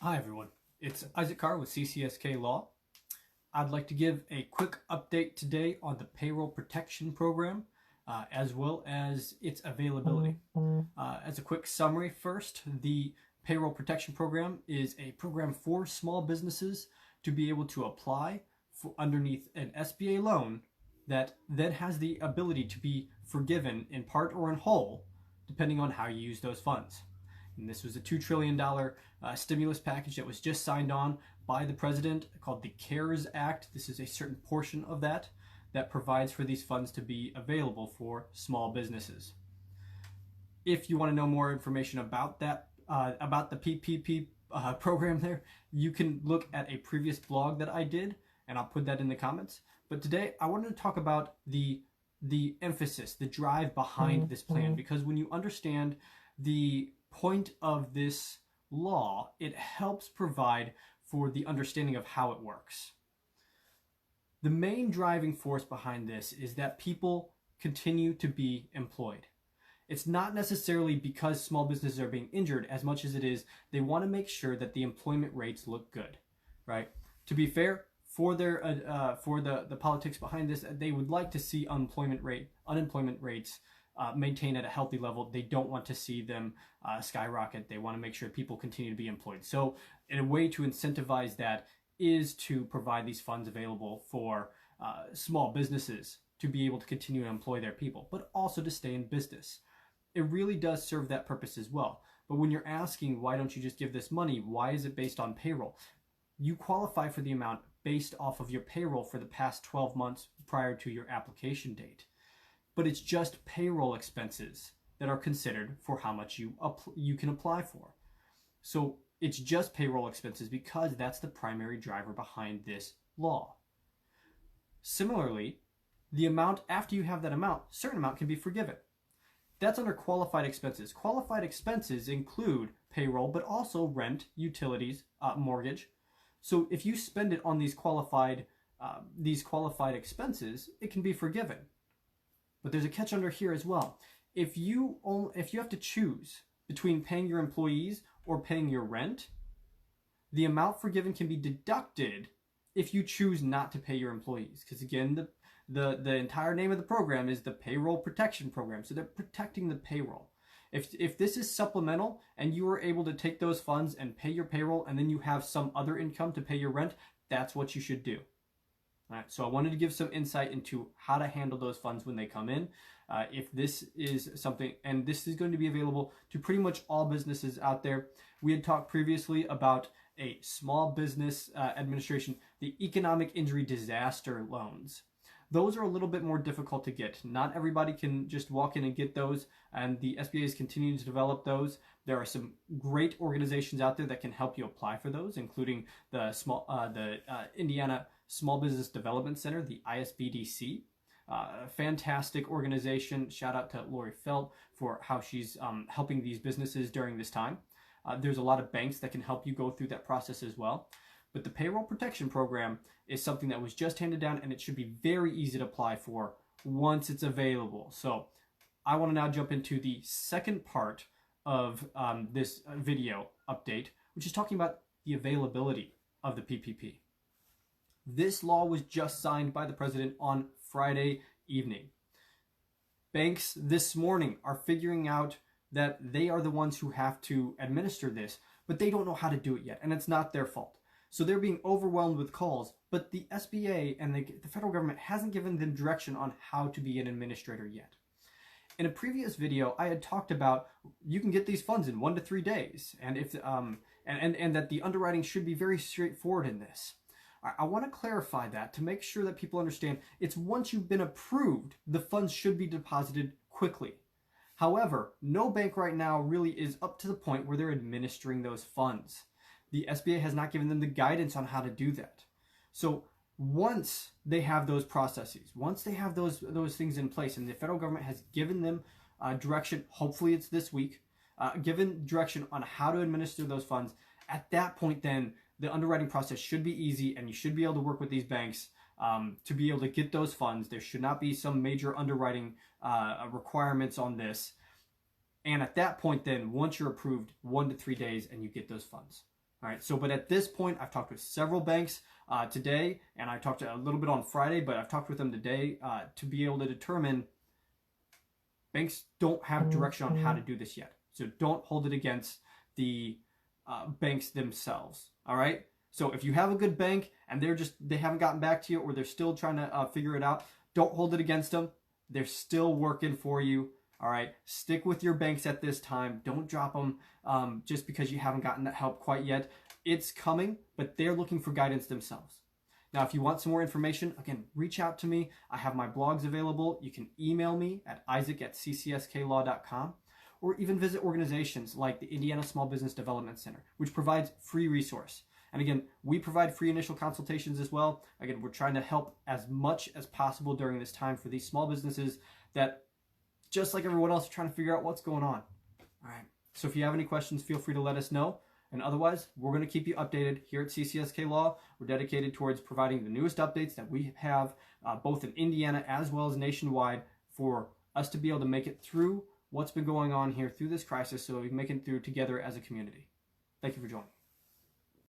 Hi everyone, it's Isaac Carr with CCSK Law. I'd like to give a quick update today on the Payroll Protection Program as well as its availability. As a quick summary first, the Payroll Protection Program is a program for small businesses to be able to apply for underneath an SBA loan that then has the ability to be forgiven in part or in whole depending on how you use those funds. And this was a $2 trillion stimulus package that was just signed on by the president called the CARES Act. This is a certain portion of that provides for these funds to be available for small businesses. If you want to know more information about that, about the PPP program there, you can look at a previous blog that I did, and I'll put that in the comments. But today I wanted to talk about the emphasis, the drive behind this plan, because when you understand the point of this law, it helps provide for the understanding of how it works. The main driving force behind this is that people continue to be employed. It's not necessarily because small businesses are being injured as much as it is they want to make sure that the employment rates look good, right? To be fair, for the politics behind this, they would like to see unemployment rates maintain at a healthy level. They don't want to see them skyrocket. They want to make sure people continue to be employed. So in a way to incentivize that is to provide these funds available for small businesses to be able to continue to employ their people, but also to stay in business. It really does serve that purpose as well. But when you're asking, why don't you just give this money? Why is it based on payroll? You qualify for the amount based off of your payroll for the past 12 months prior to your application date. But it's just payroll expenses that are considered for how much you can apply for. So it's just payroll expenses because that's the primary driver behind this law. Similarly, the amount, after you have that amount, a certain amount can be forgiven. That's under qualified expenses. Qualified expenses include payroll, but also rent, utilities, mortgage. So if you spend it on these qualified expenses, it can be forgiven. But there's a catch under here as well. If you have to choose between paying your employees or paying your rent, the amount forgiven can be deducted if you choose not to pay your employees. Because again, the entire name of the program is the Payroll Protection Program. So they're protecting the payroll. If this is supplemental and you are able to take those funds and pay your payroll and then you have some other income to pay your rent, that's what you should do. All right, so I wanted to give some insight into how to handle those funds when they come in. If this is something, and this is going to be available to pretty much all businesses out there. We had talked previously about a small business administration, the economic injury disaster loans. Those are a little bit more difficult to get. Not everybody can just walk in and get those, and the SBA is continuing to develop those. There are some great organizations out there that can help you apply for those, including the Indiana Small Business Development Center, the ISBDC. Fantastic organization. Shout out to Lori Felt for how she's helping these businesses during this time. There's a lot of banks that can help you go through that process as well. But the Payroll Protection Program is something that was just handed down, and it should be very easy to apply for once it's available. So I want to now jump into the second part of this video update, which is talking about the availability of the PPP. This law was just signed by the president on Friday evening. Banks this morning are figuring out that they are the ones who have to administer this, but they don't know how to do it yet, and it's not their fault. So they're being overwhelmed with calls, but the SBA and the federal government hasn't given them direction on how to be an administrator yet. In a previous video, I had talked about you can get these funds in 1 to 3 days, and and that the underwriting should be very straightforward in this. I want to clarify that to make sure that people understand it's once you've been approved, the funds should be deposited quickly. However, no bank right now really is up to the point where they're administering those funds. The SBA has not given them the guidance on how to do that. So once they have those processes, once they have those things in place, and the federal government has given them direction, hopefully it's this week, given direction on how to administer those funds, at that point then the underwriting process should be easy, and you should be able to work with these banks to be able to get those funds. There should not be some major underwriting requirements on this. And at that point then, once you're approved, 1 to 3 days and you get those funds. All right, so but at this point, I've talked with several banks today, and I talked a little bit on Friday, but I've talked with them today to be able to determine banks don't have direction on how to do this yet. So don't hold it against the banks themselves. All right. So if you have a good bank and they haven't gotten back to you, or they're still trying to figure it out, don't hold it against them. They're still working for you. All right. Stick with your banks at this time. Don't drop them just because you haven't gotten that help quite yet. It's coming, but they're looking for guidance themselves. Now, if you want some more information, again, reach out to me. I have my blogs available. You can email me at isaac@ccSKlaw.com, or even visit organizations like the Indiana Small Business Development Center, which provides free resource. And again, we provide free initial consultations as well. Again, we're trying to help as much as possible during this time for these small businesses that, just like everyone else, are trying to figure out what's going on. All right. So if you have any questions, feel free to let us know. And otherwise, we're going to keep you updated here at CCSK Law. We're dedicated towards providing the newest updates that we have, both in Indiana as well as nationwide, for us to be able to make it through what's been going on here through this crisis, so we can make it through together as a community. Thank you for joining.